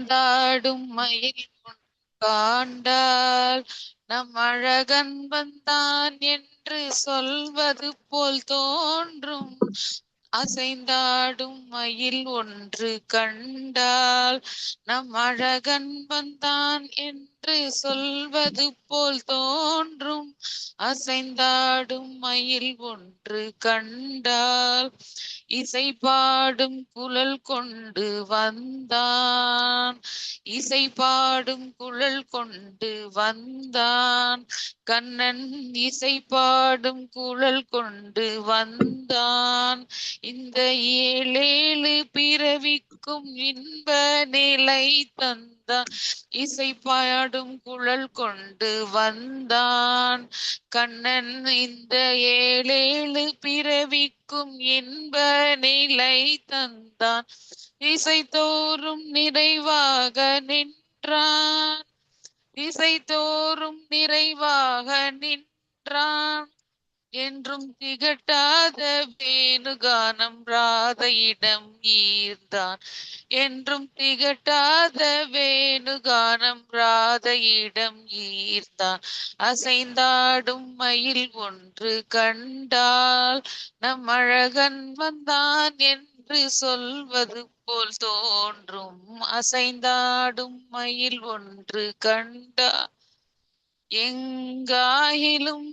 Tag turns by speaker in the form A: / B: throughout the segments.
A: அசைந்தாடும் மயில் காண்டால் நம் அழகன் வந்தான் என்று சொல்வது போல் தோன்றும். அசைந்தாடும் மயில் ஒன்று கண்டால் நம் அழகன் வந்தான் என்று சொல்வது போல் தோன்றும். அசைந்தாடும் மயில் ஒன்று கண்டால் இசை பாடும் குழல் கொண்டு வந்தான். இசை பாடும் குழல் கொண்டு வந்தான். கண்ணன் இசை பாடும் குழல் கொண்டு வந்தான். இந்த ஏழேழு பிறவிக்கும் இன்ப நிலை தந்தான். இசை பாடும் குழல் கொண்டு வந்தான். கண்ணன் இந்த ஏழேழு பிறவிக்கும் இன்ப நிலை தந்தான். இசைத்தோறும் நிறைவாக நின்றான். இசைத்தோறும் நிறைவாக நின்றான். என்றும் திகட்டாத வேணுகானம் ராதையிடம் ஈர்த்தான். என்றும் திகட்டாத வேணுகானம் ராதையிடம் ஈர்த்தான். அசைந்தாடும் மயில் ஒன்று கண்டால் நம் அழகன் வந்தான் என்று சொல்வது போல் தோன்றும். அசைந்தாடும் மயில் ஒன்று கண்டால் எங்காயிலும்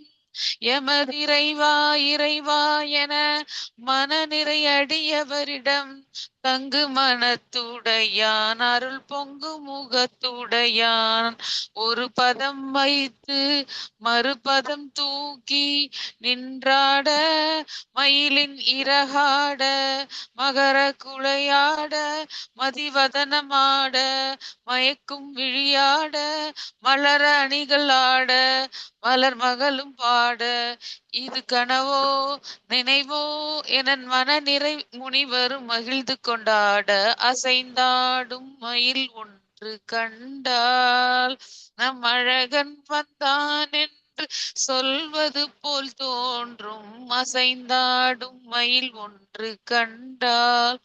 A: எமதிரைவா இறைவா என மனநிறை அடியவரிடம் தங்கு மனத்துடையான். அருள் பொங்கு முகத்துடையான். ஒரு பதம் வைத்து மறுபதம் தூக்கி நின்றாட மயிலின் இறகாட மகர குழையாட மதிவதனமாட மயக்கும் விழியாட மலர அணிகள் ஆட மலர் மகளும் பாட இது கனவோ நினைவோ என மனநிறை முனிவரும் மகிழ்ந்து கொண்டாட. அசைந்தாடும் மயில் ஒன்று கண்டால் நம் அழகன் வந்தான் என்று சொல்வது போல் தோன்றும். அசைந்தாடும் மயில் ஒன்று கண்டால்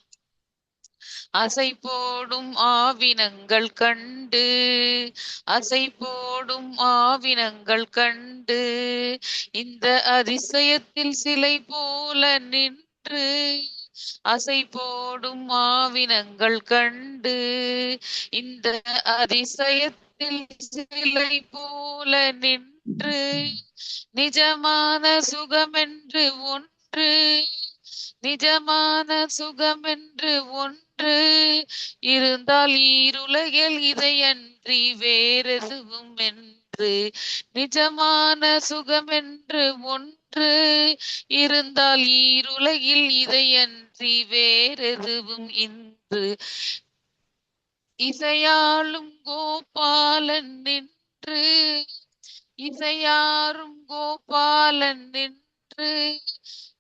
A: அசை போடும் ஆவினங்கள் கண்டு. அசை போடும் ஆவினங்கள் கண்டு இந்த அதிசயத்தில் சிலை போல நின்று. அசை போடும் ஆவினங்கள் கண்டு இந்த அதிசயத்தில் சிலை போல நின்று. நிஜமான சுகமென்று ஒன்று. நிஜமான சுகமென்று ஒன்று இருந்தால் ஈருலகில் இதையன்றி வேறெதுவும் என்று. நிஜமான சுகமென்று ஒன்று இருந்தால் ஈருலகில் இதையன்றி வேறெதுவும் இன்று. இசையாளும் கோபாலன் நின்று. இசையாரும் கோபாலன் நின்று.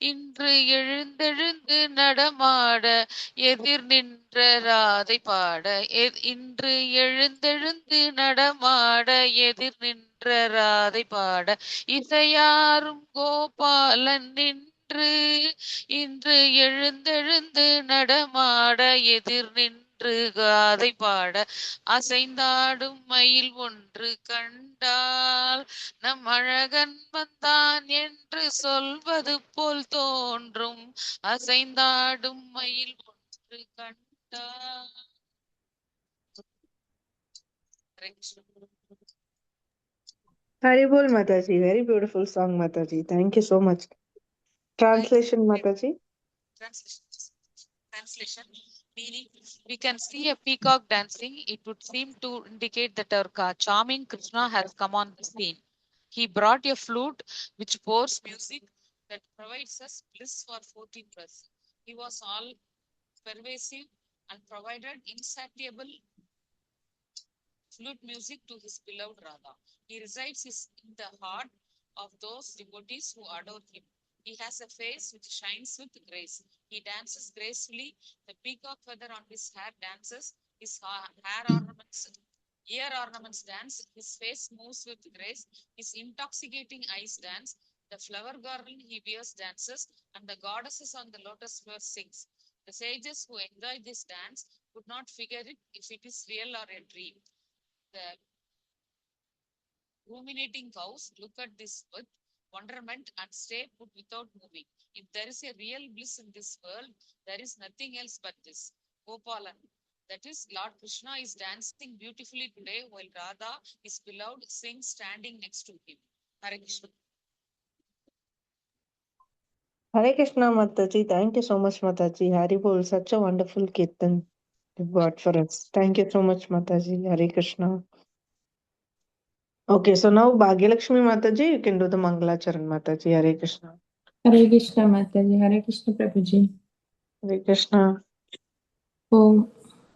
A: இன்று எழுந்தெழுந்து நடமாட எதிர் நின்ற ராதை பாட. இன்று எழுந்தெழுந்து நடமாட எதிர் நின்ற ராதை பாட. இசையாரும் கோபாலன் நின்று. இன்று எழுந்தெழுந்து நடமாட எதிர் நின்று காதை பாட. அசைந்தாடும் மயில் ஒன்று கண்டால் நம் அழகன் வந்தான் என்று சொல்வது போல் தோன்றும். அசைந்தாடும் மயில் ஒன்று கண்டால்.
B: Haribol Mataji, very beautiful song, Mataji. Thank you so much. Translation, Mataji.
A: Translation meaning, we can see a peacock dancing. It would seem to indicate that our charming Krishna has come on the scene. He brought a flute which pours music that provides us bliss for 14 plus. He was all pervasive and provided insatiable flute music to his beloved Radha. He resides in the heart of those devotees who adore him. He has a face which shines with grace. He dances gracefully. The peacock feather on his hair dances. His ear ornaments dance. His face moves with grace. His intoxicating eyes dance. The flower garland he wears dances, and the goddesses on the lotus flower sings. The sages who enjoy this dance could not figure it if it is real or a dream. The ruminating cows look at this with wonderment and stay put without moving. If there is a real bliss in this world, there is nothing else but this. Gopalan. That is, Lord Krishna is dancing beautifully today while Radha, his beloved, sings standing next to him. Hare Krishna.
B: Hare Krishna, Mataji. Thank you so much, Mataji. Hari Bol, such a wonderful kirtan you got for us. Thank you so much, Mataji. Hare Krishna. Okay, so now Bhagyalakshmi Mataji, you can do the Mangalacharan Mataji. Hare Krishna.
C: Hare Krishna Mataji, Hare Krishna Prabhuji.
B: Hare Krishna.
C: Oh,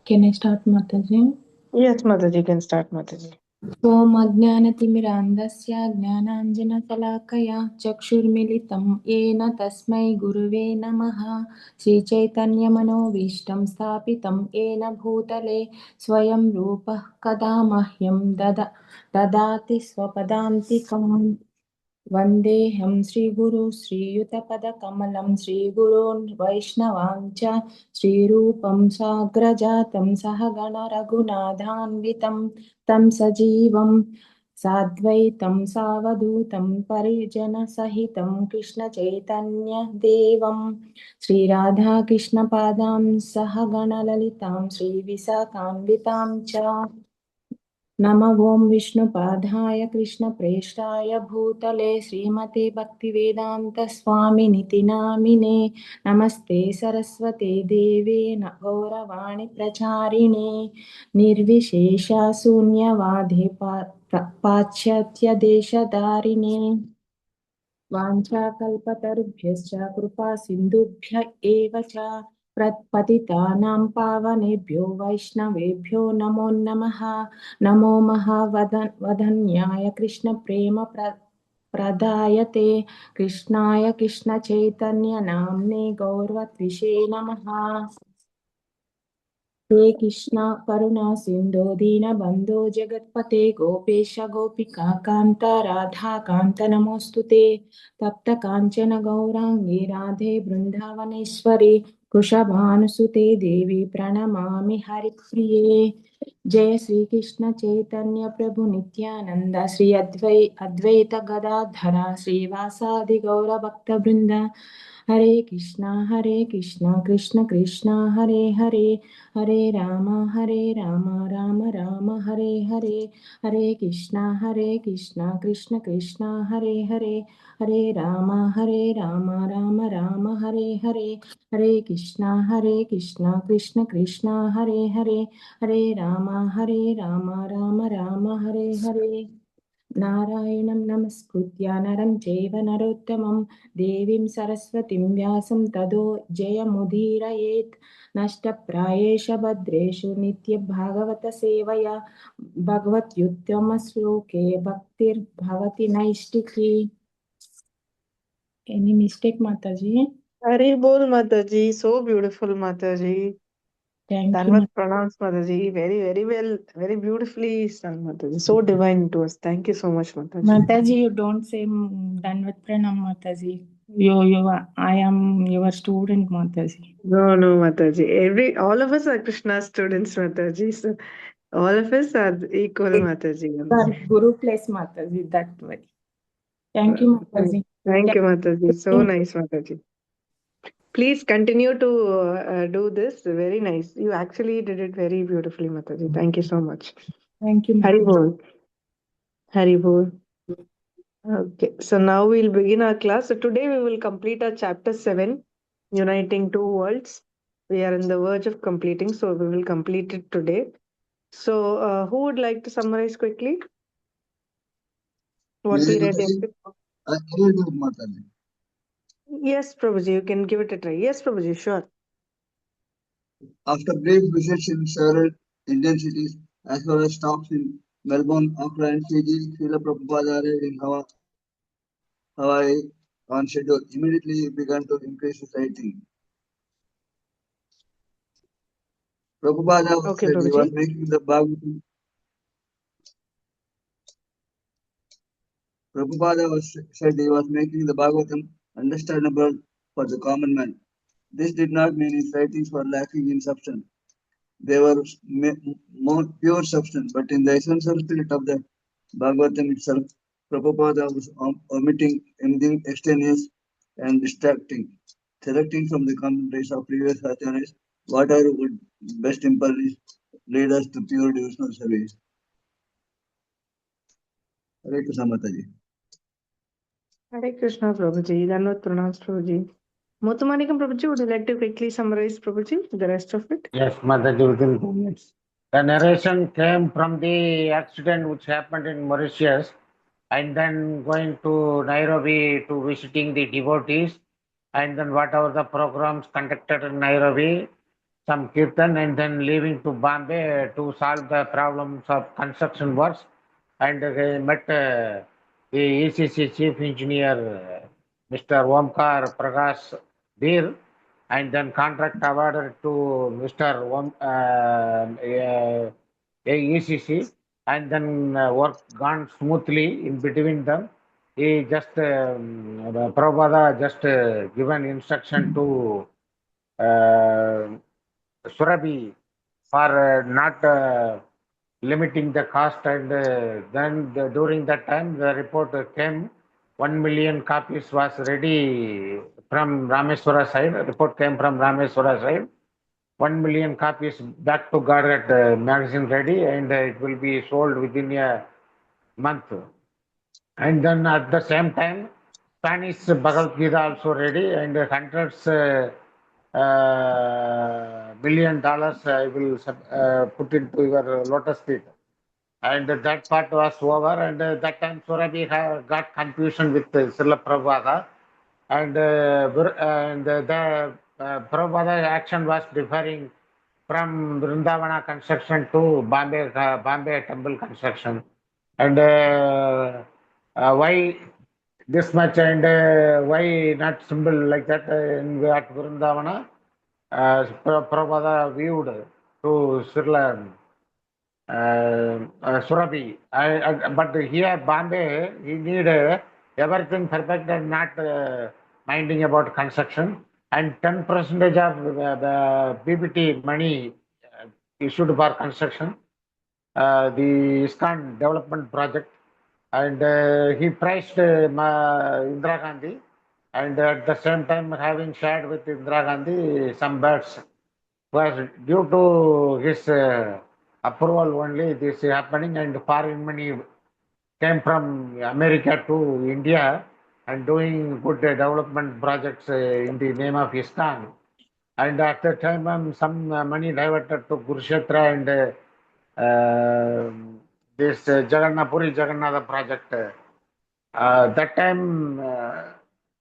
C: can I start Mataji?
B: Yes, Mataji, you can start Mataji.
C: ॐ अज्ञानतिमिरान्धस्य ज्ञानाञ्जनशलाकया चक्षुर्मिलितं येन तस्मै गुरुवे नमः श्रीचैतन्यमनोभीष्टं स्थापितं येन भूतले स्वयं रूपः कदा मह्यं ददाति स्वपदान्तिकम् वन्देऽहं श्रीगुरु श्रीयुतपदकमलं श्रीगुरून् वैष्णवां च श्रीरूपं साग्रजातं सहगणरघुनाथान्वितं तं सजीवं साद्वैतं सावधूतं परिजनसहितं कृष्णचैतन्यदेवं श्रीराधाकृष्णपादां सहगणललितां श्रीविशाखान्वितां च नमो ॐ विष्णुपादाय कृष्णप्रेष्ठाय भूतले श्रीमते भक्तिवेदान्तस्वामिनिति नामिने नमस्ते सरस्वते देवे गौरवाणि प्रचारिणे निर्विशेष शून्यवादे पाश्चात्यदेशधारिणे वाञ्छाकल्पतरुभ्यश्च कृपा सिन्धुभ्य एव च पतितानां पावनेभ्यो वैष्णवेभ्यो नमो नमः नमो महावदन्याय कृष्णप्रेम प्रदायते कृष्णाय कृष्णचैतन्यनाम्ने गौरवत्विषे नमः हे कृष्ण करुणा सिन्धो दीनबन्धो जगत्पते गोपेश गोपिका कान्त राधा कान्त नमोऽस्तु ते तप्त काञ्चन गौराङ्गी राधे बृन्दावनेश्वरी वृषभानुसुते देवी प्रणमामि हरिप्रिये जय श्री कृष्ण चैतन्य प्रभु नित्यानंद श्री अद्वैत गदाधरा श्रीवासादि गौर भक्त वृंद हरे कृष्णा कृष्ण कृष्ण हरे हरे हरे राम राम राम हरे हरे हरे कृष्णा कृष्ण कृष्ण हरे हरे हरे राम राम राम हरे हरे हरे कृष्णा कृष्ण कृष्ण हरे हरे हरे राम राम राम हरे हरे नारायणं नमस्कृत्य नरं चैव नरोत्तमं देवीं सरस्वतीं व्यासं ततो जयमुदीरयेत् नष्टप्रायेष भद्रेषु नित्यभागवतसेवया भगवत्युत्तमश्लोके भक्तिर्भवति नैष्टिकी Any mistake, Mataji?
B: Hari Bol Mataji, so beautiful Mataji.
C: Thank you,
B: Danvat pronounced Mataji. Very, very well, very beautifully sung Mataji. So divine to us. Thank you so much, Mataji.
C: Mataji. You don't say Danvat Pranam, Mataji. I am your student, Mataji.
B: No, no, Mataji. All of us are Krishna students, Mataji. So all of us are equal, Mataji.
C: Sorry, Guru place Mataji, that way. Thank you, Mataji.
B: Thank
C: Can
B: you, Mataji. So nice, Mataji. Please continue to do this. Very nice. You actually did it very beautifully, Mataji. Thank you so much.
C: Thank you,
B: Hari
C: Mataji.
B: Bol. Hari Bol. Okay, so now we'll begin our class. So today we will complete our chapter 7, Uniting Two Worlds. We are in the verge of completing, so we will complete it today. So, who would like to summarize quickly what we read yesterday?
D: I will do it, Mataji.
B: Yes, Prabhuji, you can give it a try. Yes, Prabhuji, sure.
D: After brief visits in several Indian cities, as well as stops in Melbourne, Auckland, Fiji, Srila Prabhupada arrived in Hawaii on schedule. Immediately he began to increase his writing. Prabhupada was
B: Okay,
D: said he was
B: Prabhuji.
D: making the Bhagavatam. Prabhupada was said he was making the Bhagavatam understandable for the common man. This did not mean his writings were lacking in substance. They were more pure substance, but in the essential spirit of the Bhagavatam itself, Prabhupada was omitting anything extraneous and distracting, selecting from the commentaries of previous acharyas whatever would best lead us to pure devotional service. Hare Krishna Mataji.
B: Hare Krishna, Prabhuji. Dhanvat pranams, Prabhuji. Muthumanikam, Prabhuji, would you like to quickly summarize, Prabhuji, the rest of it?
E: Yes, Mataji, within 2 minutes. The narration came from the accident which happened in Mauritius, and then going to Nairobi to visiting the devotees, and then whatever the programs conducted in Nairobi, some kirtan, and then leaving to Bombay to solve the problems of construction works, and they met the ECC chief engineer, Mr. Omkar Prakash Dhir, and then contract awarded to Mr. ECC, and then work gone smoothly in between them. He just Prabhupada just given instruction to Surabhi for not limiting the cost, and then during that time the report came 1 million copies was ready from Rameswara side. Report came from Rameswara side. 1 million copies back to Garat magazine ready, and it will be sold within a month. And then at the same time, Spanish Bhagavad Gita also ready, and hundreds $1 billion I will put into your lotus feet. And that part was over, and that time Surabhi got confusion with Srila Prabhupada, and the Prabhupada action was differing from Vrindavana construction to Bombay temple construction. And why this much, and why not symbol like that at Vrindavana? Prabhupada viewed to Srila Surabhi. But here, Bombay, he need everything perfect and not minding about construction. And 10% of the BBT money issued for construction, the ISKCON development project. And he praised Indira Gandhi. And at the same time, having shared with Indira Gandhi some birds, was due to his approval only this happening, and foreign money came from America to India and doing good development projects in the name of ISKCON. And at the time, some money diverted to Kurukshetra and this Puri Jagannatha project. That time,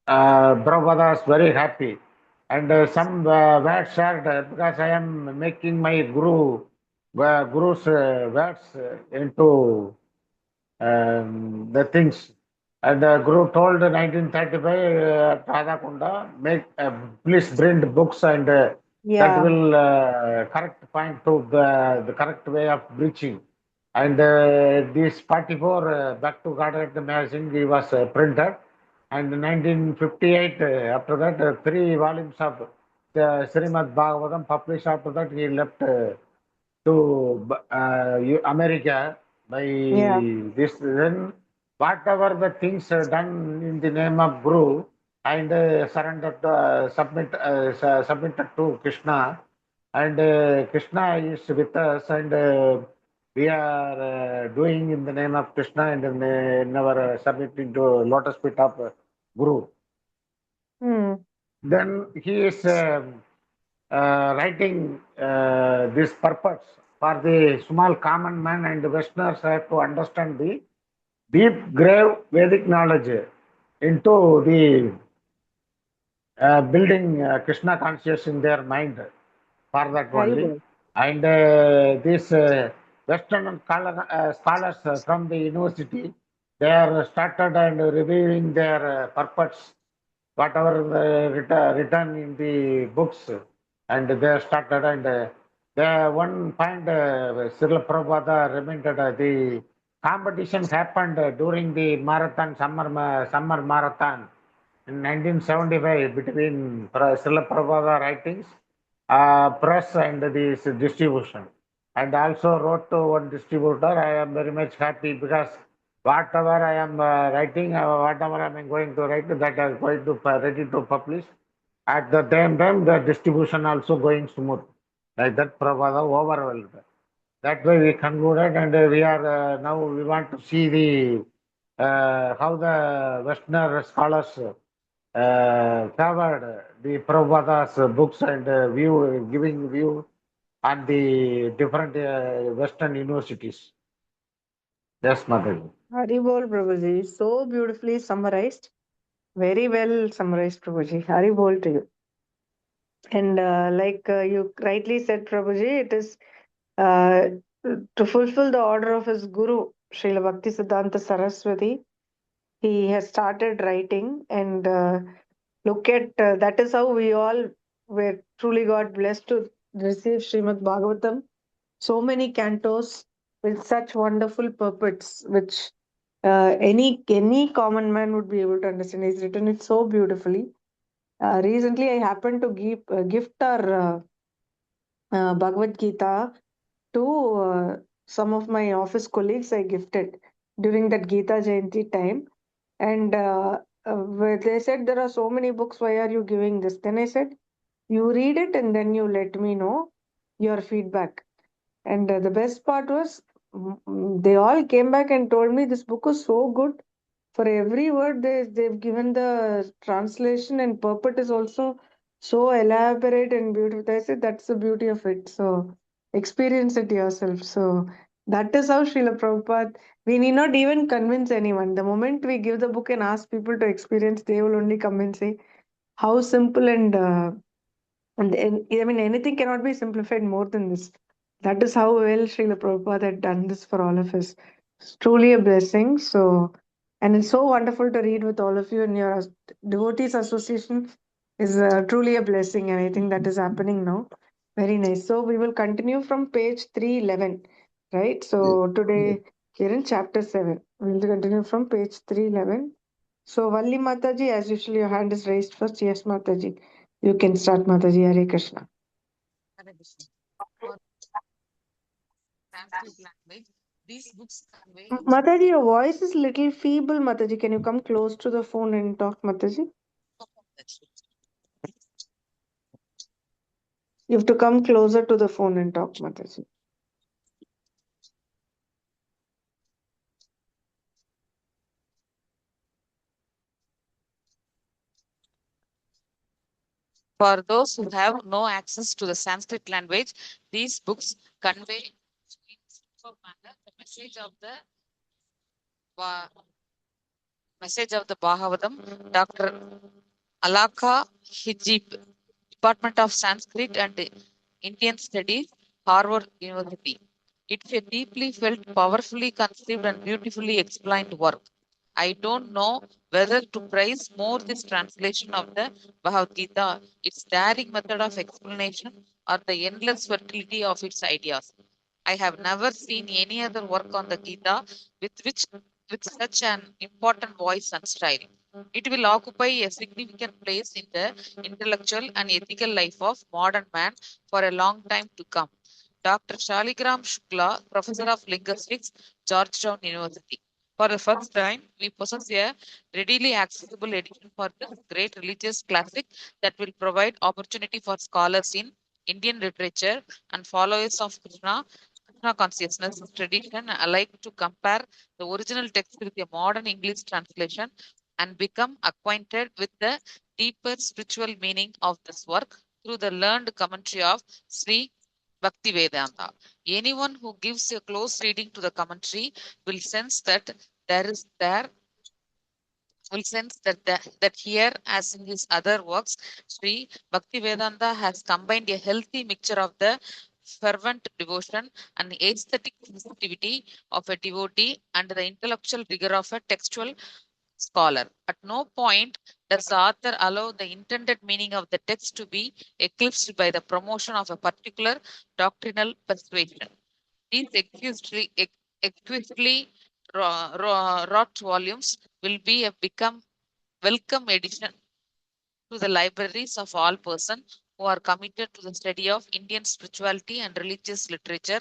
E: Prabhupada was very happy. And some words shared because I am making my guru's words into the things. And Guru told 1935 at Radhakunda, please bring the books, and that will correct point to the correct way of preaching. And this 44 back to God the magazine he was printed. And 1958, after that, 3 volumes of the Srimad Bhagavatam published. After that, he left to America by this. Then, whatever the things done in the name of Guru, and surrendered, submitted to Krishna, and Krishna is with us, and we are doing in the name of Krishna, and never submitting to lotus feet of Guru. Then he is writing this purpose for the small common man, and Westerners have to understand the deep, grave Vedic knowledge into the building Krishna consciousness in their mind for that only. And these Western scholars from the university, they are started and reviewing their purports, whatever written in the books, and they started. And the one point Srila Prabhupada reminded the competition happened during the marathon, summer marathon in 1975 between Srila Prabhupada writings press and this distribution. And also wrote to one distributor. I am very much happy because whatever I am writing, whatever I am going to write, that I am going to ready to publish. At the same time, the distribution also going smooth. Like that, Prabhupada overwhelmed. That way we concluded, and we are now we want to see the how the Westerner scholars favored the Prabhupada's books and view giving view on the different Western universities. Yes, Mataji.
B: Haribol Prabhuji, so beautifully summarized. Very well summarized, Prabhuji. Haribol to you. And like you rightly said, Prabhuji, it is uh, to fulfill the order of his guru, Srila Bhakti Siddhanta Saraswati. He has started writing, and look at that is how we all were truly got blessed to receive Srimad Bhagavatam. So many cantos with such wonderful purports, which any common man would be able to understand. He's written it so beautifully. Recently, I happened to gift our Bhagavad Gita to some of my office colleagues. I gifted during that Gita Jayanti time, and where they said there are so many books. Why are you giving this? Then I said, you read it and then you let me know your feedback. And the best part was, they all came back and told me this book was so good. For every word, they've given the translation, and purport is also so elaborate and beautiful. I said that's the beauty of it. So experience it yourself. So that is how Srila Prabhupada, we need not even convince anyone. The moment we give the book and ask people to experience, they will only come and say how simple and I mean, anything cannot be simplified more than this. That is how well Srila Prabhupada had done this for all of us. It's truly a blessing. So, and it's so wonderful to read with all of you, and your devotees association is truly a blessing. And I think that is happening now. Very nice. So, we will continue from page 311, right?
D: Yes.
B: So, today, here in chapter 7, we will continue from page 311. So, Valli Mataji, as usual, your hand is raised first. Yes, Mataji. You can start, Mataji. Hare Krishna.
A: Hare Krishna. For Sanskrit language, these books convey
B: Mataji, your voice is little feeble, Mataji. Can you come close to the phone and talk, Mataji? You have to come closer to the phone and talk, Mataji.
A: For those who have no access to the Sanskrit language, these books convey in simple manner the Ba- message of the Bhagavatam. Dr. Alaka Hijib, Department of Sanskrit and Indian Studies, Harvard University. It's a deeply felt, powerfully conceived, and beautifully explained work. I don't know whether to praise more this translation of the Bhagavad Gita, its daring method of explanation, or the endless fertility of its ideas. I have never seen any other work on the Gita with such an important voice and style. It will occupy a significant place in the intellectual and ethical life of modern man for a long time to come. Dr. Shaligram Shukla, Professor of Linguistics, Georgetown University. For the first time, we possess a readily accessible edition for this great religious classic that will provide opportunity for scholars in Indian literature and followers of Krishna consciousness tradition alike to compare the original text with a modern English translation and become acquainted with the deeper spiritual meaning of this work through the learned commentary of Sri Bhaktivedanta. Anyone who gives a close reading to the commentary will sense that there will sense that here, as in his other works, Sri Bhaktivedanta has combined a healthy mixture of the fervent devotion and the aesthetic sensitivity of a devotee and the intellectual rigor of a textual scholar. At no point does the author allow the intended meaning of the text to be eclipsed by the promotion of a particular doctrinal persuasion. These exquisitely wrought volumes will be a become welcome addition to the libraries of all persons who are committed to the study of Indian spirituality and religious literature,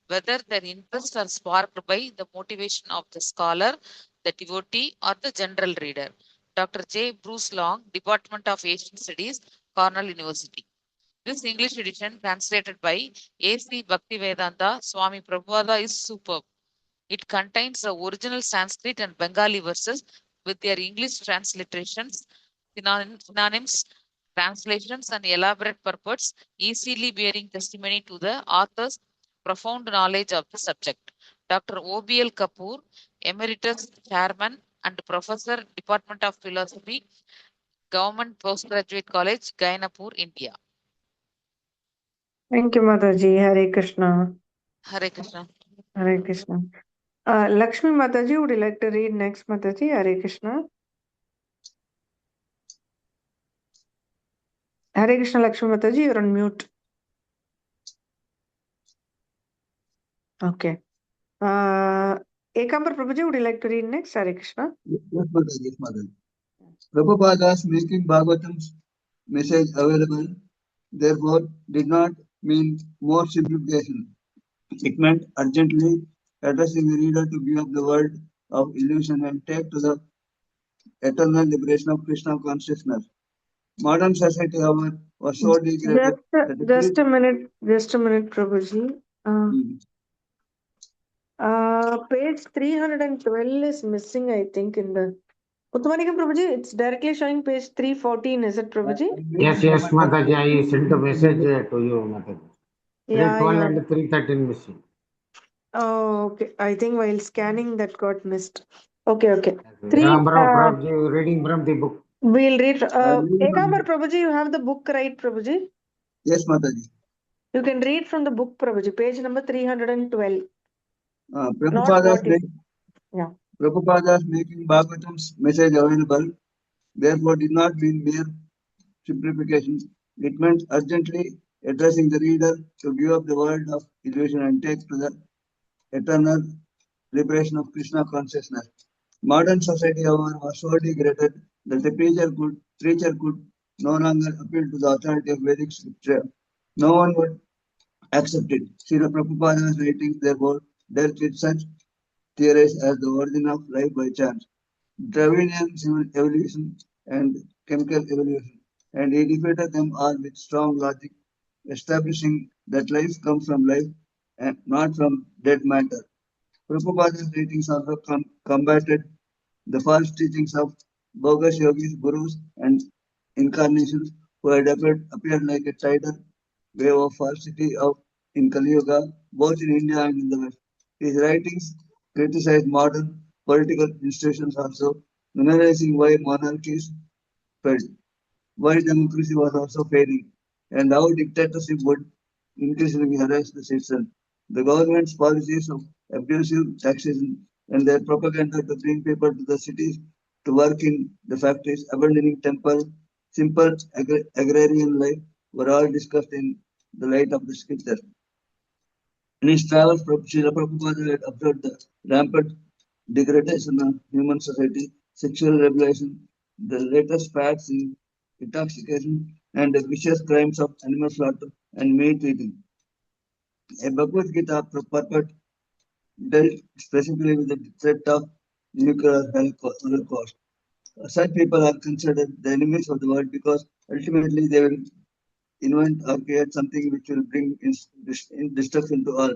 A: whether their interests are sparked by the motivation of the scholar, the devotee, or the general reader. Dr. J. Bruce Long, Department of Asian Studies, Cornell University. This English edition, translated by A.C. Bhaktivedanta Swami Prabhupada, is superb. It contains the original Sanskrit and Bengali verses with their English transliterations, synonyms, translations, and elaborate purports, easily bearing testimony to the author's profound knowledge of the subject. Dr. O.B.L. Kapoor, Emeritus Chairman and Professor, Department of Philosophy, Government Postgraduate College, Gainapur, India.
B: Thank you, Mataji. Hare Krishna.
A: Hare Krishna.
B: Hare Krishna. Lakshmi Mataji, would you like to read next, Mataji? Hare Krishna. Hare Krishna, Lakshmi Mataji, you're on mute. Okay. Ekambar Prabhuji, would you like to read next? Hare Krishna.
D: Yes, Mataji. Yes, Mataji. Prabhupada's making Bhagavatam's message available, therefore, did not mean more simplification. It meant urgently addressing the reader to give up the world of illusion and take to the eternal liberation of Krishna consciousness. Modern society, however, was so degraded that
B: Just a minute, Prabhuji. Page 312 is missing, I think, in the Uttamanikam Prabhuji. It's directly showing page 314, is it, Prabhuji?
E: Yes, Mataji, I sent a message to you, Mataji.
B: Yeah,
E: 312 and 313 missing.
B: Oh, okay. I think while scanning that got missed. Okay.
E: Prabhuji, reading from the book.
B: We'll read. Ekambar Prabhuji, you have the book right, Prabhuji?
D: Yes, Mataji.
B: You can read from the book, Prabhuji, page number 312.
D: Prabhupada's making Bhagavatam's message available, therefore, did not mean mere simplification. It meant urgently addressing the reader to give up the world of illusion and take to the eternal liberation of Krishna consciousness. Modern society, however, was so degraded that the preacher could no longer appeal to the authority of Vedic scripture. No one would accept it. Srila Prabhupada's writings, therefore, dealt with such theories as the origin of life by chance, Darwinian evolution, and chemical evolution, and he defeated them all with strong logic, establishing that life comes from life and not from dead matter. Prabhupada's writings also combated the false teachings of bogus yogis, gurus, and incarnations who had appeared like a tidal wave of falsity in Kali Yuga, both in India and in the West. His writings criticized modern political institutions also, analyzing why monarchies failed, why democracy was also failing, and how dictatorship would increasingly harass the citizens. The government's policies of abusive taxation and their propaganda to bring people to the cities to work in the factories, abandoning simple agrarian life were all discussed in the light of the scripture. In his travels, Srila Prabhupada had observed the rampant degradation of human society, sexual revelation, the latest fads in intoxication, and the vicious crimes of animal slaughter and meat eating. A Bhagavad Gita purport dealt specifically with the threat of nuclear holocaust. Such people are considered the enemies of the world because ultimately they will invent or create something which will bring destruction to all.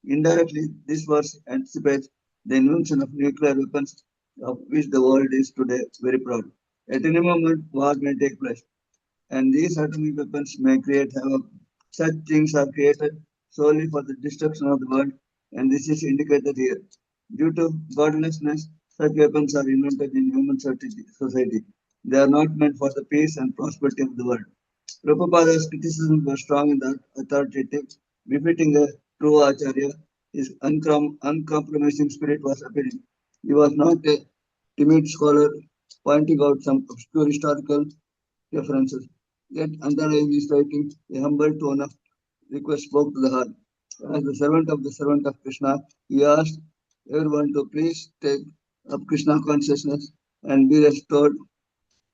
D: Indirectly, this verse anticipates the invention of nuclear weapons, of which the world is today very proud. At any moment, war may take place, and these atomic weapons may create havoc. Such things are created solely for the destruction of the world, and this is indicated here. Due to godlessness, such weapons are invented in human society. They are not meant for the peace and prosperity of the world. Prabhupada's criticisms were strong and authoritative, befitting a true Acharya. His uncompromising spirit was appealing. He was not a timid scholar pointing out some obscure historical references. Yet, underlying his writings, a humble tone of request spoke to the heart. As the servant of Krishna, he asked everyone to please take up Krishna consciousness and be restored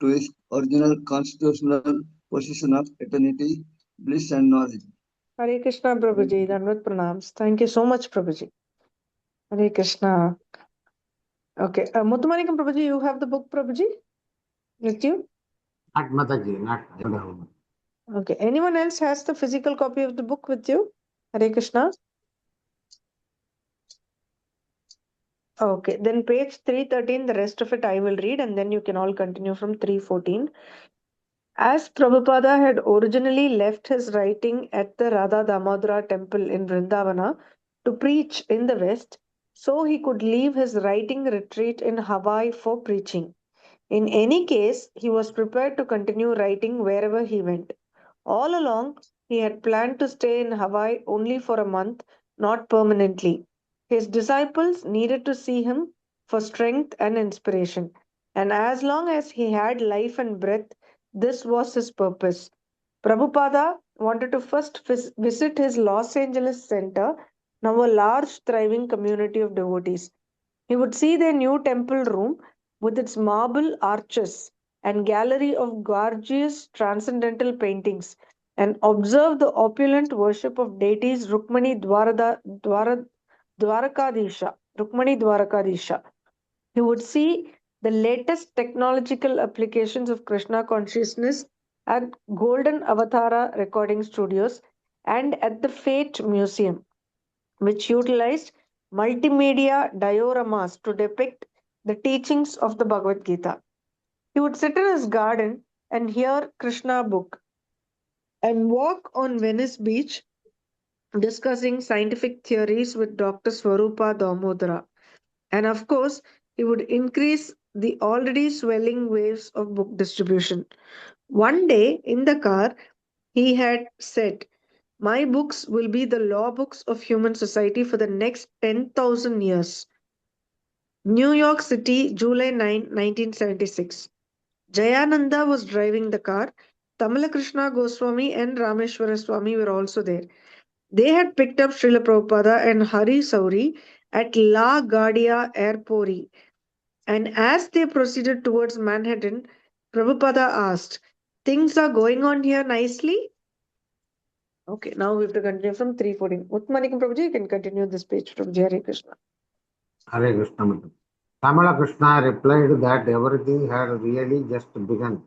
D: to his original constitutional possession of eternity, bliss and knowledge.
B: Hare Krishna, Prabhuji. Dandavat pranams. Thank you so much, Prabhuji. Hare Krishna. Okay. Muthumanikam Prabhuji, you have the book, Prabhuji, with you?
E: Not Mataji, not. I don't have.
B: Okay. Anyone else has the physical copy of the book with you? Hare Krishna. Okay. Then page 313, the rest of it I will read, and then you can all continue from 314. As Prabhupada had originally left his writing at the Radha Damodara temple in Vrindavana to preach in the West, so he could leave his writing retreat in Hawaii for preaching. In any case, he was prepared to continue writing wherever he went. All along, he had planned to stay in Hawaii only for a month, not permanently. His disciples needed to see him for strength and inspiration. And as long as he had life and breath, this was his purpose. Prabhupada wanted to first visit his Los Angeles center, now a large, thriving community of devotees. He would see their new temple room with its marble arches and gallery of gorgeous transcendental paintings, and observe the opulent worship of deities Dwarakadisha. Rukmani Dwarakadisha. He would see the latest technological applications of Krishna consciousness at Golden Avatara Recording Studios and at the Fate Museum, which utilized multimedia dioramas to depict the teachings of the Bhagavad Gita. He would sit in his garden and hear Krishna book and walk on Venice Beach discussing scientific theories with Dr. Swarupa Damodara. And of course, he would increase the already swelling waves of book distribution. One day in the car, he had said, "My books will be the law books of human society for the next 10,000 years." New York City, July 9, 1976. Jayananda was driving the car. Tamalakrishna Goswami and Rameshwara Swami were also there. They had picked up Srila Prabhupada and Hari Sauri at La Guardia Airport. And as they proceeded towards Manhattan, Prabhupada asked, "Things are going on here nicely?" Okay, now we have to continue from 314. Uttamanikam Prabhuji, you can continue this page from Hare Krishna.
E: Hare Krishna. Tamala Krishna replied that everything had really just begun.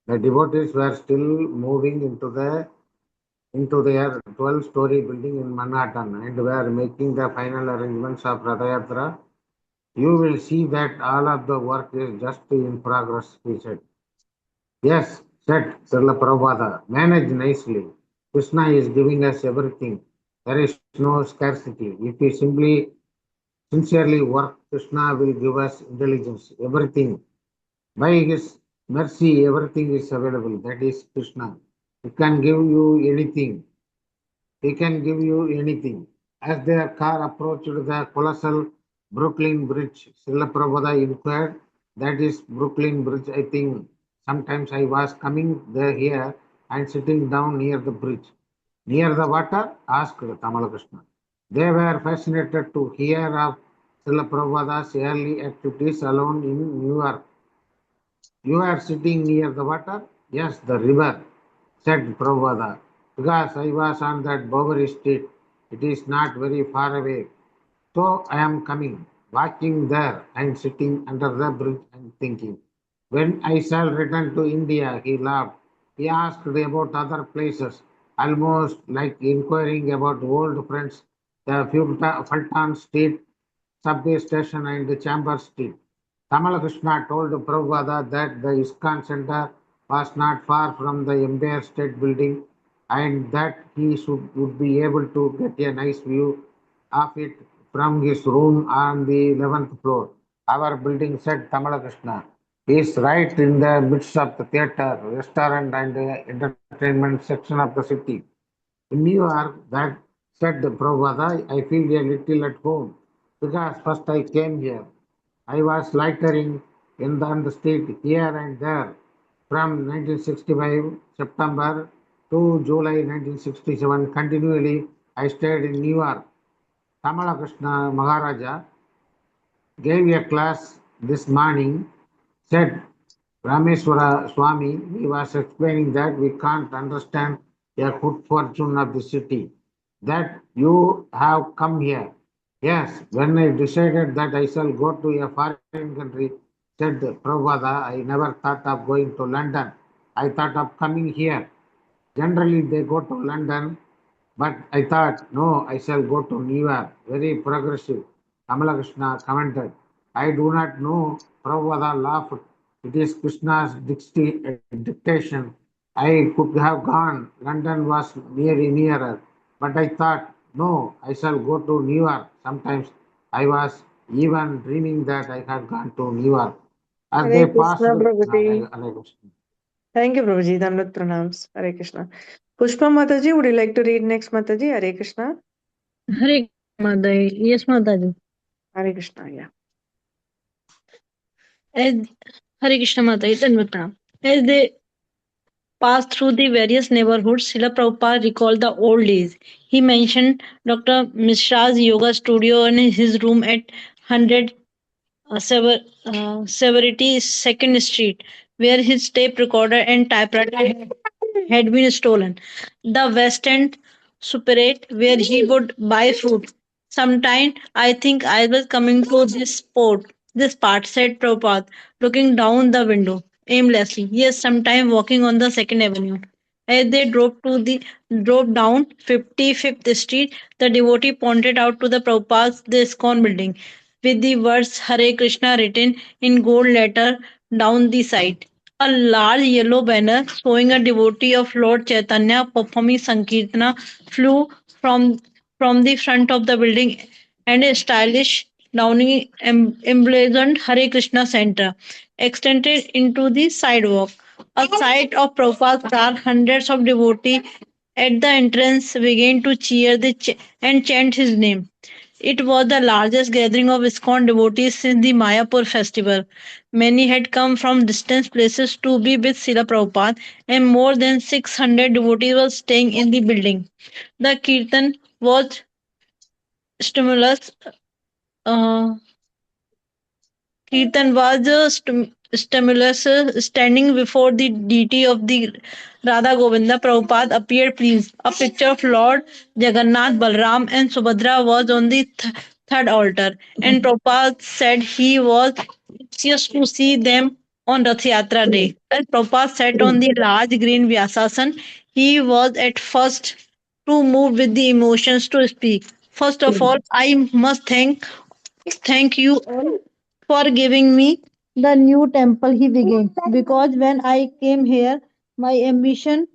E: The devotees were still moving into their 12-story building in Manhattan and were making the final arrangements of Ratha Yatra. You will see that all of the work is just in progress, he said. Yes, said Srila Prabhupada, manage nicely. Krishna is giving us everything. There is no scarcity. If we simply sincerely work, Krishna will give us intelligence, everything. By his mercy, everything is available. That is Krishna. He can give you anything. He can give you anything. As their car approached the colossal Brooklyn Bridge, Srila Prabhupada inquired, that is Brooklyn Bridge, I think. Sometimes I was coming there here and sitting down near the bridge. Near the water? Asked Tamala Krishna. They were fascinated to hear of Srila Prabhupada's early activities alone in New York. You are sitting near the water? Yes, the river, said Prabhupada. Because I was on that Bowery Street. It is not very far away. So I am coming, walking there and sitting under the bridge and thinking. When I shall return to India, he laughed. He asked about other places, almost like inquiring about old friends, the Fulton Street subway station and Chambers Street. Tamala Krishna told Prabhupada that the ISKCON center was not far from the Empire State Building and that he would be able to get a nice view of it from his room on the 11th floor. Our building, said Tamala Krishna, is right in the midst of the theater, restaurant, and entertainment section of the city. In New York, that said Prabhupada, I feel a little at home because first I came here. I was loitering on the street here and there from 1965 September to July 1967. Continually, I stayed in New York. Tamala Krishna Maharaja gave a class this morning, said Rameswara Swami, he was explaining that we can't understand a good fortune of the city, that you have come here. Yes, when I decided that I shall go to a foreign country, said Prabhupada, I never thought of going to London. I thought of coming here. Generally, they go to London, but I thought, no, I shall go to New York. Very progressive. Kamala Krishna commented, I do not know. Prabhupada laughed. It is Krishna's dictation. I could have gone. London was nearer. But I thought, no, I shall go to New York. Sometimes I was even dreaming that I had gone to New York. As
B: Hare
E: they passed,
B: Krishna, Prabhuji.
E: Hare Krishna.
B: Thank you, Prabhuji. Dandavat pranams. Hare Krishna. Pushpa Mataji, would you like to read next, Mataji? Hare Krishna.
F: Hare Mataji. Yes, Mataji.
B: Hare Krishna, yeah.
F: As Hare Krishna Mataji, Dandavat Pranam. As they passed through the various neighborhoods, Srila Prabhupada recalled the old days. He mentioned Dr. Mishra's yoga studio and his room at 100 Severity 2nd Street, where his tape recorder and typewriter had been stolen. The West End Superate, where he would buy food. Sometime I think I was coming to this part, said Prabhupada, looking down the window aimlessly. Yes, sometime walking on the Second Avenue. As they drove down 55th Street, the devotee pointed out to the Prabhupada's the ISKCON building with the words Hare Krishna written in gold letter down the side. A large yellow banner showing a devotee of Lord Chaitanya performing Sankirtana flew from the front of the building, and a stylish downing emblazoned Hare Krishna Center extended into the sidewalk. A sight of Prabhupada's car, hundreds of devotees at the entrance began to cheer and chant his name. It was the largest gathering of ISKCON devotees since the Mayapur festival. Many had come from distant places to be with Srila Prabhupada, and more than 600 devotees were staying in the building. The kirtan was stimulus. Uh, Kirtan was a stimulus standing before the deity of the Radha Govinda. Prabhupada appeared pleased. A picture of Lord Jagannath, Balram, and Subhadra was on the third altar, and Prabhupada said he was anxious to see them on Rath Yatra day. As Prabhupada sat on the large green Vyasasan, he was at first too moved with the emotions to speak. First of all, I must thank you all for giving me the new temple, he began. Because when I came here, my ambition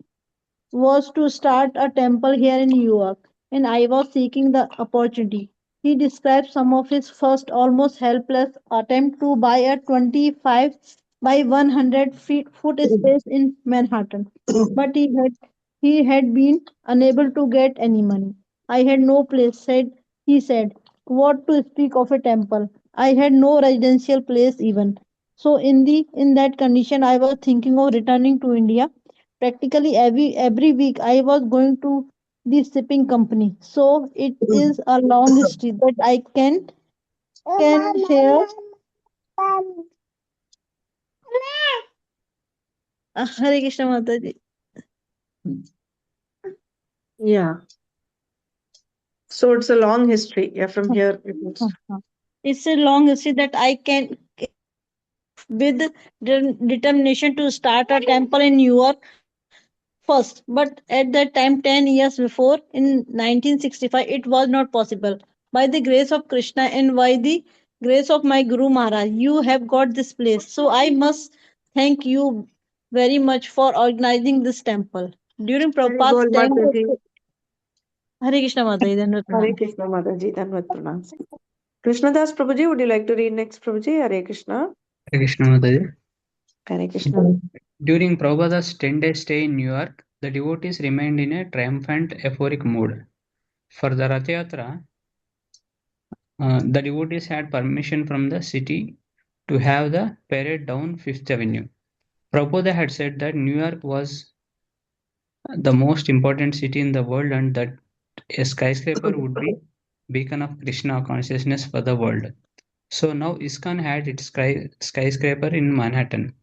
F: was to start a temple here in New York, and I was seeking the opportunity. He described some of his first almost helpless attempt to buy a 25 by 100 foot space in Manhattan, but he had been unable to get any money. I had no place, he said. What to speak of a temple? I had no residential place even. So in that condition, I was thinking of returning to India. Practically every week I was going to the shipping company. So it is a long history that I can share. Hare Krishna Mataji.
B: Yeah. So it's a long history. Yeah, from here it is.
F: It's a long history that I can with determination to start a temple in New York first. But at that time, 10 years before, in 1965, it was not possible. By the grace of Krishna and by the grace of my Guru Maharaj, you have got this place. So I must thank you very much for organizing this temple. During
B: Hare
F: Prabhupada's
B: Bol
F: 10
B: Mataji.
F: Hare Krishna Mataji, Dandavat
B: Hare
F: Pranam.
B: Krishna, Mataji. Dandavat pranams. Krishnadas Prabhuji, would you like to read next, Prabhuji? Hare Krishna.
G: Hare Krishna Mataji.
B: Hare Krishna.
G: During Prabhupada's 10-day stay in New York, the devotees remained in a triumphant, euphoric mood. For the Rath Yatra, the devotees had permission from the city to have the parade down Fifth Avenue. Prabhupada had said that New York was the most important city in the world and that a skyscraper would be beacon of Krishna consciousness for the world. So now ISKCON had its skyscraper in Manhattan.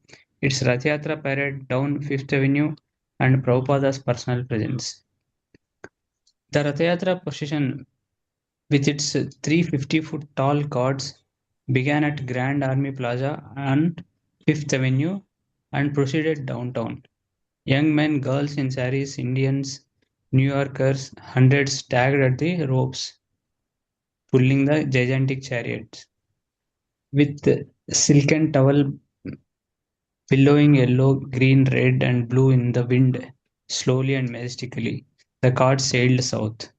G: its Rath Yatra parade down Fifth Avenue, and Prabhupada's personal presence. The Rath Yatra procession, with its 350-foot tall gods, began at Grand Army Plaza on Fifth Avenue and proceeded downtown. Young men, girls in saris, Indians, New Yorkers, hundreds staggered at the ropes, pulling the gigantic chariots. With silken towel billowing yellow, green, red, and blue in the wind, slowly and majestically, the cart sailed south.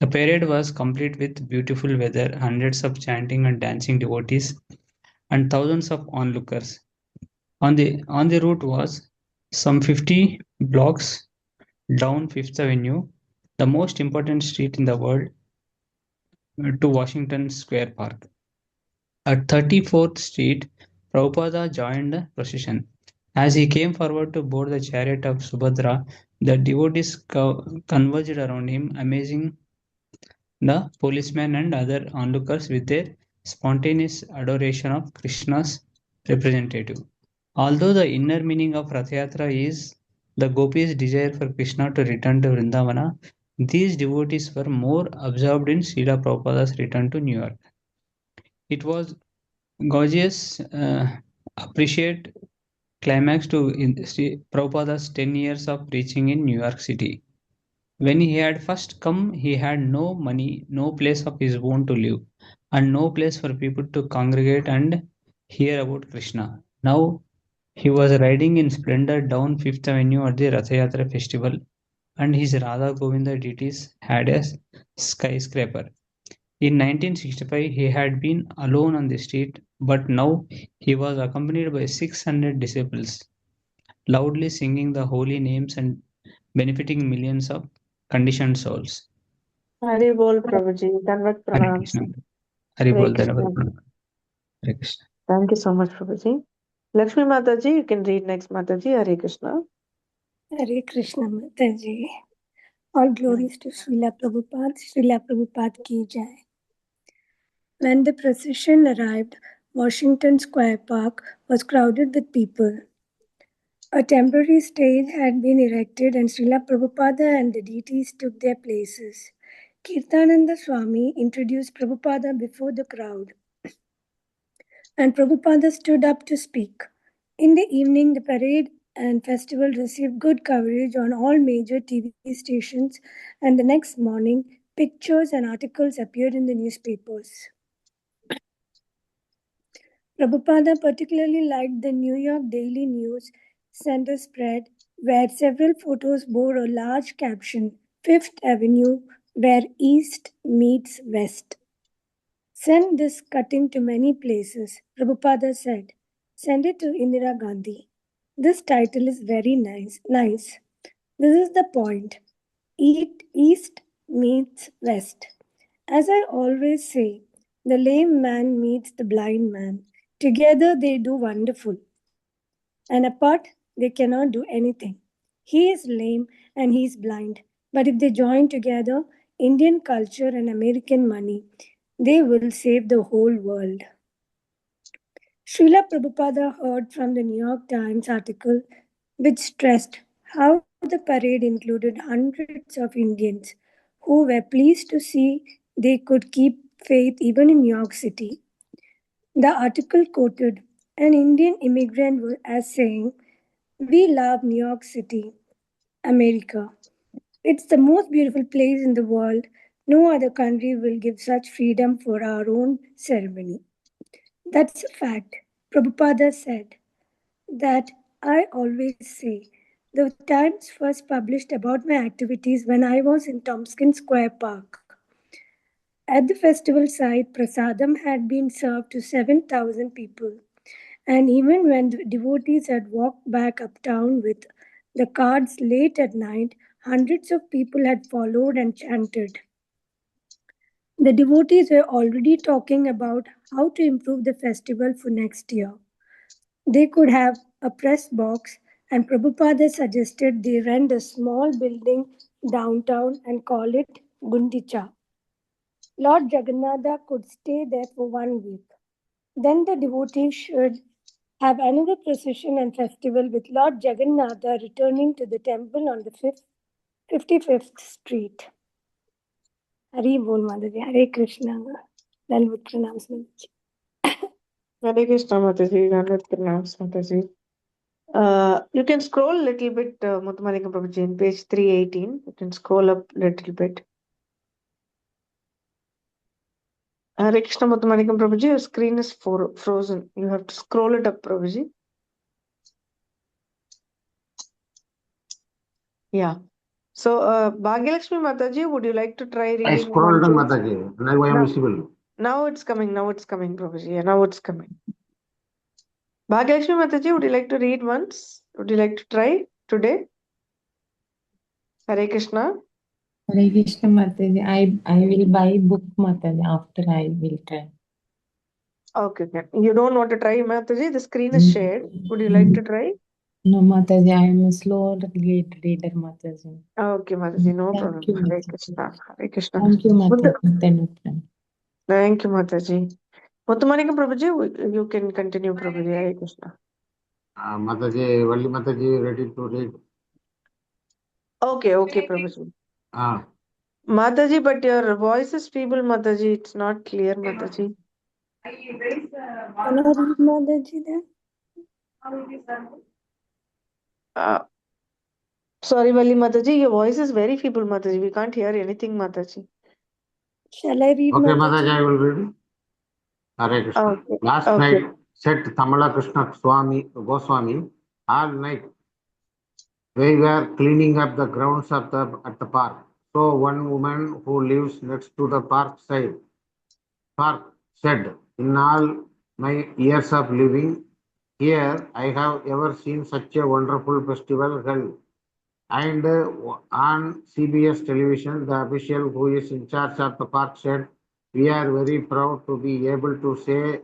G: The parade was complete with beautiful weather, hundreds of chanting and dancing devotees, and thousands of onlookers. On the route was some 50 blocks down Fifth Avenue, the most important street in the world, to Washington Square Park. At 34th Street, Prabhupada joined the procession. As he came forward to board the chariot of Subhadra, the devotees converged around him, amazing the policemen and other onlookers with their spontaneous adoration of Krishna's representative. Although the inner meaning of Rath Yatra is the gopis' desire for Krishna to return to Vrindavana, these devotees were more absorbed in Srila Prabhupada's return to New York. It was gorgeous, appreciate climax to Prabhupada's 10 years of preaching in New York City. When he had first come, he had no money, no place of his own to live, and no place for people to congregate and hear about Krishna. Now he was riding in splendor down Fifth Avenue at the Rath Yatra festival, and his Radha Govinda deities had a skyscraper. In 1965, he had been alone on the street, but now he was accompanied by 600 disciples, loudly singing the holy names and benefiting millions of conditioned souls.
B: Hari Bol Prabhuji, Danvat
G: Hare
B: Pranams.
G: Krishna. Hare
B: Hare
G: Bol Dhanavad
B: Krishna.
G: Pranam. Hare Krishna.
B: Thank you so much, Prabhuji. Lakshmi Mataji, you can read next, Mataji. Hare Krishna.
H: Hare Krishna Mataji. All glories to Srila Prabhupada. Srila Prabhupada ki jai. When the procession arrived, Washington Square Park was crowded with people. A temporary stage had been erected and Srila Prabhupada and the deities took their places. Kirtananda Swami introduced Prabhupada before the crowd, and Prabhupada stood up to speak. In the evening, the parade and festival received good coverage on all major TV stations, and the next morning, pictures and articles appeared in the newspapers. Prabhupada particularly liked the New York Daily News center spread, where several photos bore a large caption, Fifth Avenue, where East meets West. Send this cutting to many places, Prabhupada said. Send it to Indira Gandhi. This title is very nice. This is the point. East meets West. As I always say, the lame man meets the blind man. Together they do wonderful. And apart, they cannot do anything. He is lame and he is blind. But if they join together, Indian culture and American money, they will save the whole world. Srila Prabhupada heard from the New York Times article which stressed how the parade included hundreds of Indians who were pleased to see they could keep faith even in New York City. The article quoted an Indian immigrant as saying, "We love New York City, America. It's the most beautiful place in the world. No other country will give such freedom for our own ceremony." That's a fact. Prabhupada said that I always say. The Times first published about my activities when I was in Tompkins Square Park. At the festival site, prasadam had been served to 7,000 people. And even when the devotees had walked back uptown with the cards late at night, hundreds of people had followed and chanted. The devotees were already talking about how to improve the festival for next year. They could have a press box, and Prabhupada suggested they rent a small building downtown and call it Gundicha. Lord Jagannatha could stay there for 1 week. Then the devotees should have another procession and festival with Lord Jagannatha returning to the temple on the 55th Street. Hari Bol Mataji, Hare Krishna. Dandavat Pranam Mataji.
B: Hare Krishna, Mataji. Dandavat Pranam, Mataji. You can scroll a little bit, Muthumalikam Prabhuji, in page 318. You can scroll up a little bit. Hare Krishna, Muthumalikam Prabhuji, your screen is frozen. You have to scroll it up, Prabhuji. Yeah. So, Bhagyalakshmi Mataji, would you like to try
E: I
B: reading
E: scrolled
B: one
E: on
B: page?
E: Mataji. Now I am
B: Now,
E: visible.
B: now it's coming, Prabhuji. Yeah, now it's coming. Bhagyalakshmi Mataji, would you like to read once? Would you like to try today? Hare Krishna.
C: Hare Krishna Mataji. I will buy book Mataji after I will try.
B: Okay, okay. You don't want to try, Mataji? The screen is shared. Would you like to try?
C: No, Mataji, I am a slow reader, Mataji.
B: Okay, Mataji, no
C: Thank
B: problem.
C: you,
B: Hare
C: Mataji.
B: Krishna. Hare Krishna.
C: Thank you,
B: Muthu-
C: Mataji.
B: Thank you, Mataji. Muthumalikam Prabhuji, you can continue, Prabhuji. Hare Krishna.
E: Mataji, Valli Mataji, ready to read.
B: Okay, okay, Prabhuji.
E: Ah.
B: Mataji, but your voice is feeble, Mataji. It's not clear, Mataji.
H: Can I read Mataji then?
B: Sorry, Valli Mataji, your voice is very feeble, Mataji. We can't hear anything, Mataji.
H: Shall I read
E: Okay,
H: Mataji?
E: Mataji, I will read. Hare Krishna.
B: Okay.
E: Last
B: Okay.
E: night, said Tamala Krishna Swami Goswami, all night we were cleaning up the grounds at the park. So one woman who lives next to the park said, in all my years of living here, I have ever seen such a wonderful festival held. And on CBS television, the official who is in charge of the park said, we are very proud to be able to say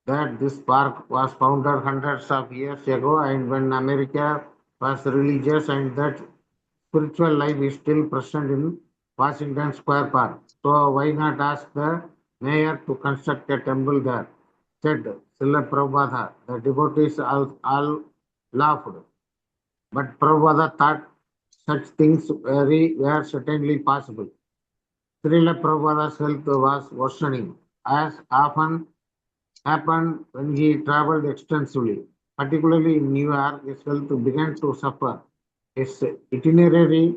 E: that this park was founded hundreds of years ago and when America was religious and that spiritual life is still present in Washington Square Park. So why not ask the mayor to construct a temple there? Said Srila Prabhupada. The devotees all laughed. But Prabhupada thought such things were certainly possible. Srila Prabhupada's health was worsening, as often happened when he traveled extensively. Particularly in New York, his health began to suffer. His itinerary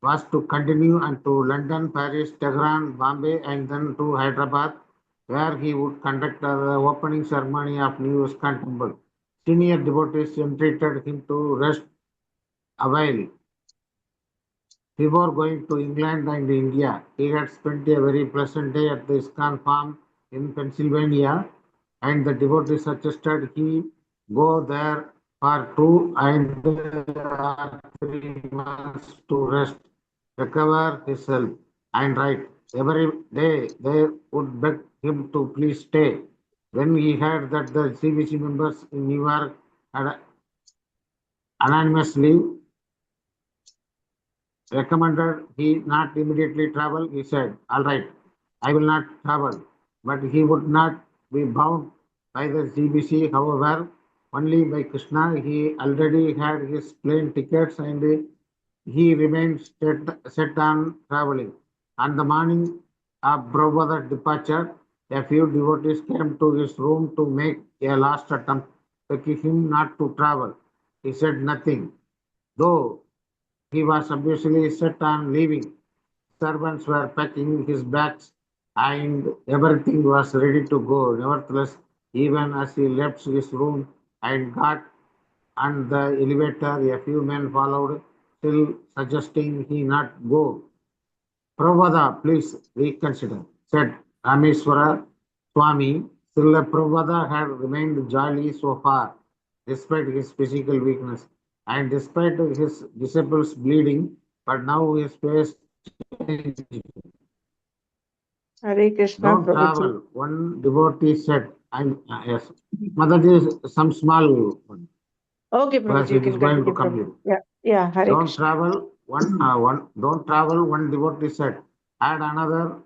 E: was to continue and to London, Paris, Tehran, Bombay, and then to Hyderabad, where he would conduct the opening ceremony of new ISKCON temple. Senior devotees entreated him to rest a while before going to England and India. He had spent a very pleasant day at the ISKCON farm in Pennsylvania, and the devotee suggested he go there for 2 or 3 months to rest, recover his health, and write. Every day they would beg him to please stay. When he heard that the CBC members in New York had anonymously recommended he not immediately travel, he said, all right, I will not travel. But he would not be bound by the CBC. However, only by Krishna, he already had his plane tickets and he remained set on traveling. On the morning of Prabhupada's departure, a few devotees came to his room to make a last attempt, begging him not to travel. He said nothing, though he was obviously set on leaving. Servants were packing his bags and everything was ready to go. Nevertheless, even as he left his room and got on the elevator, a few men followed, still suggesting he not go. Prabhupada, please reconsider, said Rameswara Swami. Srila Prabhupada had remained jolly so far, despite his physical weakness and despite his disciples bleeding, but now his face changed.
B: Hare Krishna,
E: Don't
B: Prabhuji.
E: travel, one devotee said. Yes, Mataji, some small one,
B: Okay,
E: because
B: Prabhuji, you
E: it is
B: can
E: going to
B: continue,
E: complete.
B: Prabhuji. Yeah, yeah, Hare
E: Don't
B: Krishna.
E: travel. Don't travel. One devotee said. Another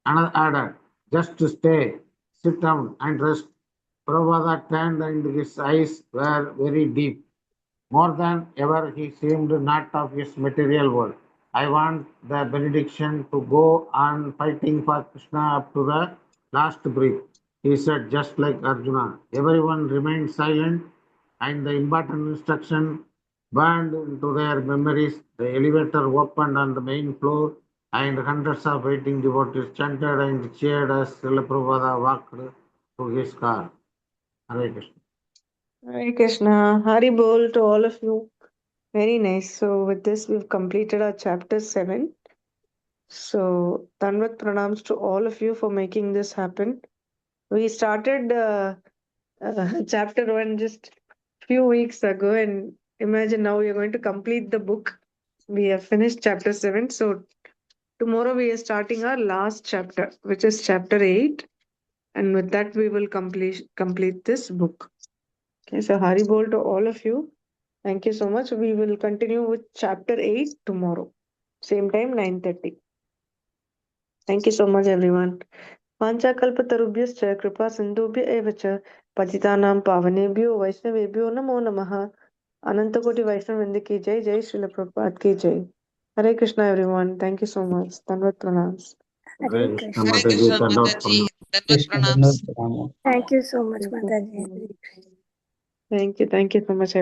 E: added. Just stay, sit down and rest. Prabhupada turned and his eyes were very deep. More than ever, he seemed not of his material world. I want the benediction to go on fighting for Krishna up to the last breath, he said, just like Arjuna. Everyone remained silent, and the important instruction burned into their memories. The elevator opened on the main floor, and hundreds of waiting devotees chanted and cheered as Srila Prabhupada walked to his car. Hare Krishna.
B: Hare Krishna. Hari Bol to all of you. Very nice. So with this, we've completed our chapter 7. So Tanvat pranams to all of you for making this happen. We started chapter 1 just few weeks ago, and imagine now we are going to complete the book. We have finished chapter 7. So tomorrow we are starting our last chapter, which is chapter 8. And with that, we will complete this book. Okay, so Hari Bol to all of you. Thank you so much. We will continue with chapter 8 tomorrow. Same time, 9:30. Thank you so much, everyone. वाञ्छाकल्पतरुभ्यश्च कृपा सिन्धुभ्य एव च पतितानां पावनेभ्यो वैष्णवेभ्यो नमो नमः. अनंतकोटि वैष्णव वृंद की जय. जय श्रील प्रभुपाद की जय. Hare Krishna, everyone. Thank you so much. Tanvat pranams.
H: Hare
E: Hare Krishna,
H: Krishna.
A: Hare
E: Mataji,
A: Krishna Mataji. Dandat
G: Krishna
A: pranams.
G: Dandavat Pranam.
H: Thank you so much,
B: Thank you.
H: Mataji.
B: Thank you so much, everyone.